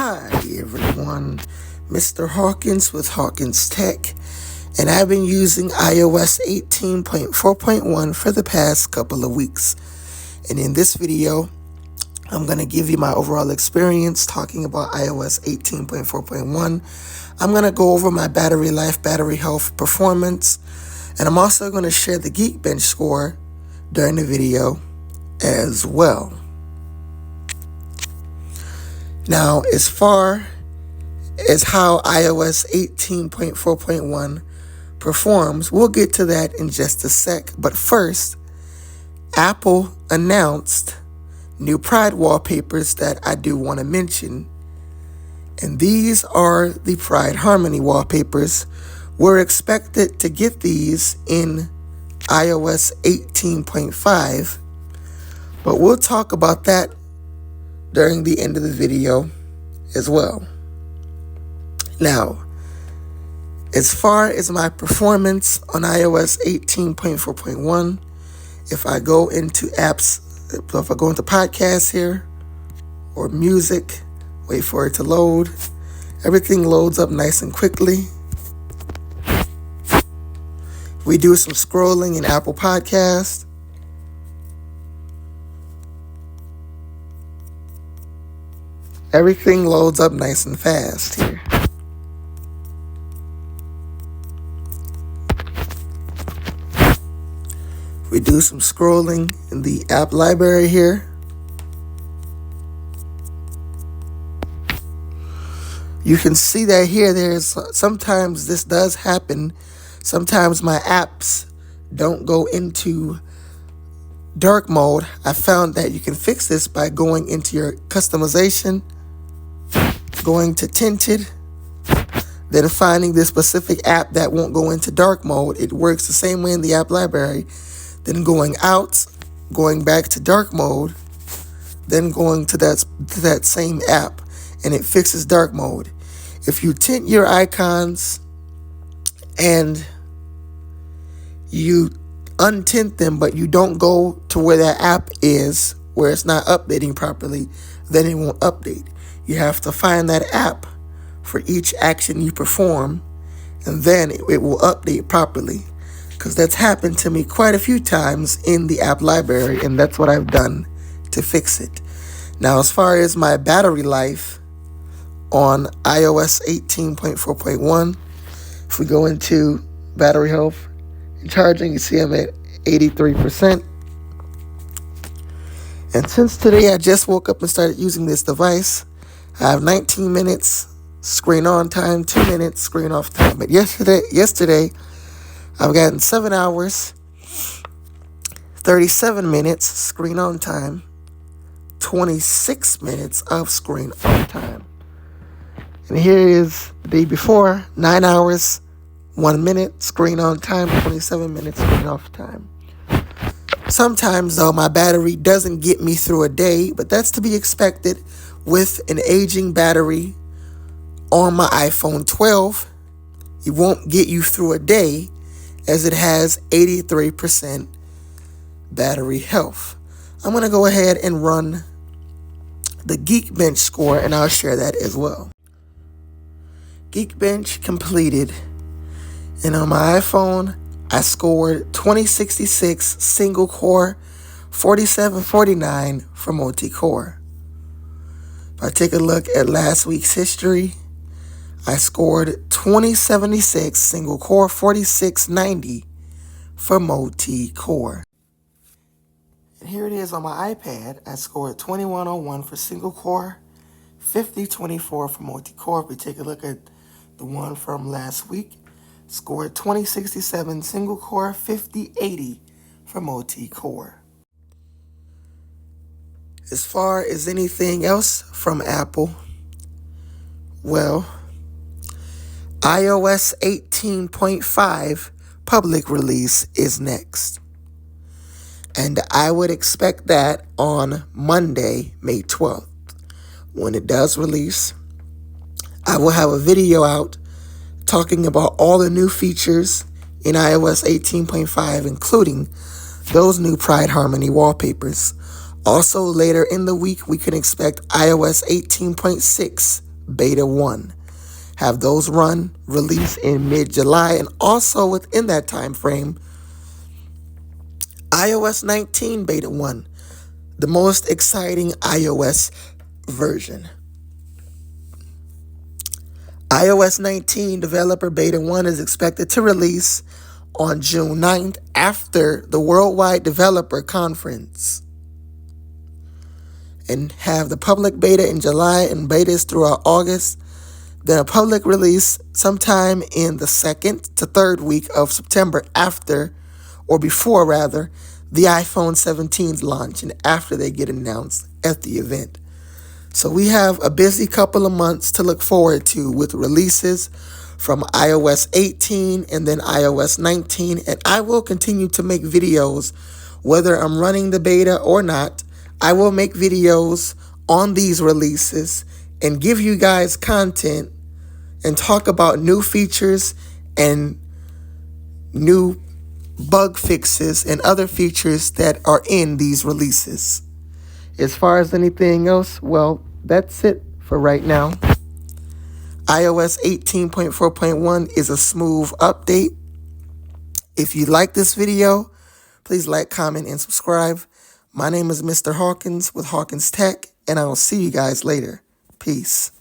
Hi everyone, Mr. Hawkins with Hawkins Tech, and I've been using iOS 18.4.1 for the past couple of weeks. And in this video, I'm going to give you my overall experience talking about iOS 18.4.1. I'm going to go over my battery life, battery health, performance, and I'm also going to share the Geekbench score during the video as well. Now, as far as how iOS 18.4.1 performs, we'll get to that in just a sec. But first, Apple announced new Pride wallpapers that I do want to mention. And these are the Pride Harmony wallpapers. We're expected to get these in iOS 18.5, but we'll talk about that during the end of the video as well. Now, as far as my performance on iOS 18.4.1, if I go into apps, if I go into podcasts here or music, wait for it to load, everything loads up nice and quickly. We do some scrolling in Apple Podcasts. Everything loads up nice and fast here. We do some scrolling in the app library here. You can see that here, sometimes this does happen. Sometimes my apps don't go into dark mode. I found that you can fix this by going into your customization, going to tinted, then finding this specific app that won't go into dark mode. It works the same way in the app library. Then going out, going back to dark mode, then going to that same app, and it fixes dark mode. If you tint your icons and you untint them, but you don't go to where that app is, where it's not updating properly, then it won't update. You have to find that app for each action you perform, and then it will update properly. Because that's happened to me quite a few times in the app library, and that's what I've done to fix it. Now, as far as my battery life on iOS 18.4.1, if we go into battery health and charging, you see I'm at 83%. And since today I just woke up and started using this device, I have 19 minutes screen on time, 2 minutes screen off time. But yesterday I've gotten 7 hours, 37 minutes screen on time, 26 minutes of screen on time. And here is the day before, 9 hours, 1 minute screen on time, 27 minutes screen off time. Sometimes, though, my battery doesn't get me through a day, but that's to be expected with an aging battery on my iPhone 12. It won't get you through a day as it has 83% battery health. I'm going to go ahead and run the Geekbench score, and I'll share that as well. Geekbench completed, and on my iPhone, I scored 2066 single core, 4749 for multi-core. If I take a look at last week's history, I scored 2076 single core, 4690 for multi-core. And here it is on my iPad. I scored 2101 for single core, 5024 for multi-core. If we take a look at the one from last week, scored 2067 single core, 5080 for multi-core. As far as anything else from Apple, well, iOS 18.5 public release is next. And I would expect that on Monday, May 12th. When it does release, I will have a video out talking about all the new features in iOS 18.5, including those new Pride Harmony wallpapers. Also, later in the week, we can expect iOS 18.6 Beta 1. Have those run, release in mid-July, and also within that time frame, iOS 19 Beta 1, the most exciting iOS version. iOS 19 Developer Beta 1 is expected to release on June 9th after the Worldwide Developer Conference, and have the public beta in July and betas throughout August, then a public release sometime in the second to third week of September after, or before rather, the iPhone 17's launch and after they get announced at the event. So we have a busy couple of months to look forward to with releases from iOS 18 and then iOS 19, and I will continue to make videos whether I'm running the beta or not. I will make videos on these releases and give you guys content and talk about new features and new bug fixes and other features that are in these releases. As far as anything else, well, that's it for right now. iOS 18.4.1 is a smooth update. If you like this video, please like, comment, and subscribe. My name is Mr. Hawkins with Hawkins Tech, and I will see you guys later. Peace.